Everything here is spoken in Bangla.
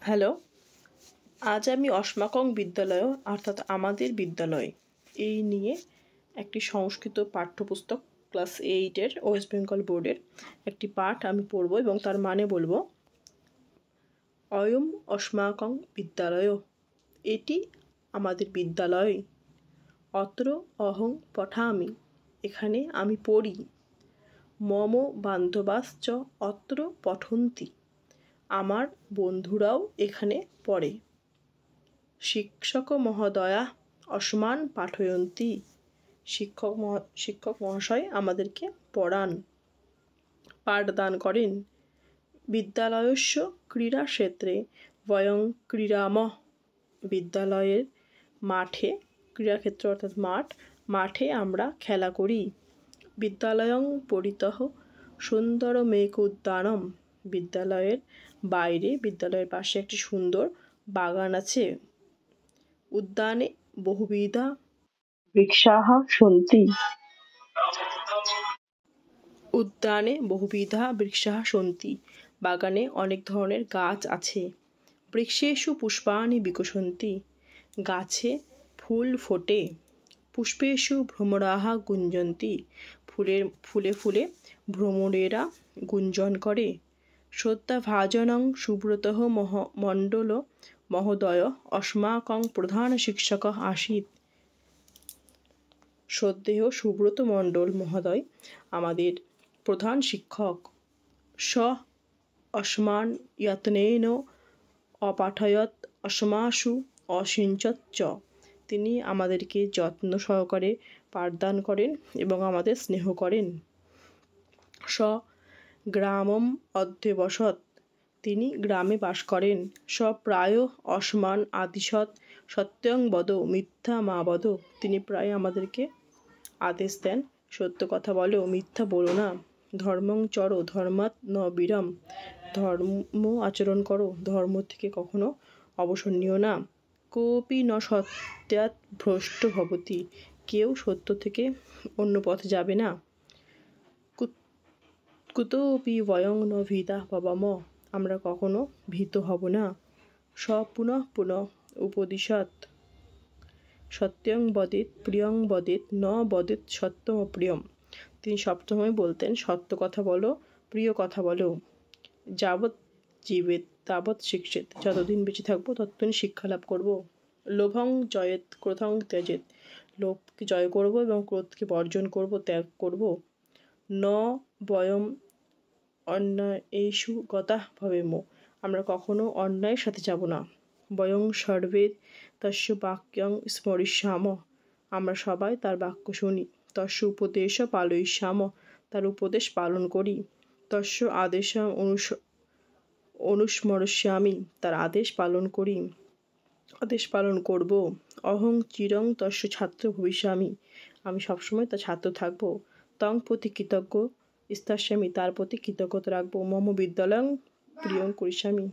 হ্যালো, আজ আমি অস্মাকং বিদ্যালয় অর্থাৎ আমাদের বিদ্যালয় এই নিয়ে একটি সংস্কৃত পাঠ্যপুস্তক ক্লাস 8-এর ওয়েস্ট বেঙ্গল বোর্ডের একটি পাঠ আমি পড়ব এবং তার মানে বলবো। অয়ম অস্মাকং বিদ্যালয়, এটি আমাদের বিদ্যালয়। অত্র অহং পঠামি, এখানে আমি পড়ি। মম বান্ধবাশ্চ অত্র পঠন্তি, আমার বন্ধুরাও এখানে পড়ে। শিক্ষক মহোদয়া অস্মান পাঠয়ন্তি, শিক্ষক মহাশয় আমাদেরকে পড়ান, পাঠদান করেন। বিদ্যালয়স্য ক্রীড়াক্ষেত্রে বয়ং ক্রীড়ামঃ, বিদ্যালয়ের মাঠে, ক্রীড়াক্ষেত্র অর্থাৎ মাঠে আমরা খেলা করি। বিদ্যালয়ং পরিতঃ সুন্দরমেকোদ্যানম, বিদ্যালয়ের বাইরে, বিদ্যালয়ের পাশে একটি সুন্দর বাগান আছে। উদ্যানে বহুবিধা বৃক্ষাः সন্তি, উদ্যানে বহুবিধা বৃক্ষাः সন্তি, বাগানে অনেক ধরনের গাছ আছে। বৃক্ষেষু পুষ্পাণি বিকশন্তি, গাছে ফুল ফোটে। পুষ্পেষু ভ্রমরাः গুঞ্জন্তি, ফুলে ফুলে ভ্রমরেরা গুঞ্জন করে। শ্রদ্ধাভাজনং সুব্রতঃ মণ্ডল মহোদয় অস্মাকং প্রধান শিক্ষকः আসীৎ, শ্রদ্ধেয় সুব্রত মণ্ডল মহোদয় আমাদের প্রধান শিক্ষক। স অস্মান যত্নেন অপাঠয়ৎ অস্মাসু অসিঞ্চৎ চ, তিনি আমাদেরকে যত্ন সহকারে পাঠদান করেন এবং আমাদের স্নেহ করেন। স গ্রামম অধ্যবসৎ, তিনি গ্রামে বাস করেন। স প্রায় অস্মান আদিশৎ সত্যং বদ মিথ্যা মা বদ, তিনি প্রায় আমাদেরকে আদেশ দেন, সত্য কথা বলো, মিথ্যা বলো না। ধর্মং চর ধর্মাৎ ন বিরম, ধর্ম আচরণ করো, ধর্ম থেকে কখনো অবসর নিও না। কোপি ন সত্যাৎ ভ্রষ্ট ভবতি, কেউ সত্য থেকে অন্য পথে যাবে না। কুতোপি বয়ং ন ভীতাঃ ভবাম, আমরা কখনো ভীত হব না। স পুনঃ পুনঃ উপদিশৎ সত্যং বদেৎ প্রিয়ং বদেৎ ন বদেৎ সত্যম প্রিয়ম, তিনি সবসময় বলতেন সত্য কথা বলো, প্রিয় কথা বলো। যাবৎ জীবেৎ তাবৎ শিক্ষেৎ, যতদিন বেঁচে থাকবো ততদিন শিক্ষা লাভ করবো। লোভং জয়েৎ ক্রোধং ত্যজেৎ, লোভকে জয় করব এবং ক্রোধকে বর্জন করব, ত্যাগ করব। ন বয়ম অন্যায়েষু গতাঃ ভবেম, আমরা কখনো অন্যায়ের সাথে যাব না। বয়ং সর্বে তস্য বাক্যং স্মরিষ্যামঃ, আমরা সবাই তার বাক্য শুনি। তস্য উপদেশ পালয়িষ্যামঃ, তার উপদেশ পালন করি। তস্য আদেশ অনুস্মরস্যামি, তার আদেশ পালন করব। অহং চিরং তস্য ছাত্র ভবিষ্যামি, আমি সবসময় তার ছাত্র থাকব। তং প্রতি কৃতজ্ঞ স্থাস্যামি, তার প্রতি কৃতজ্ঞতা রাখবো। মম বিদ্যালয়ং প্রিয়ং করিষ্যামি।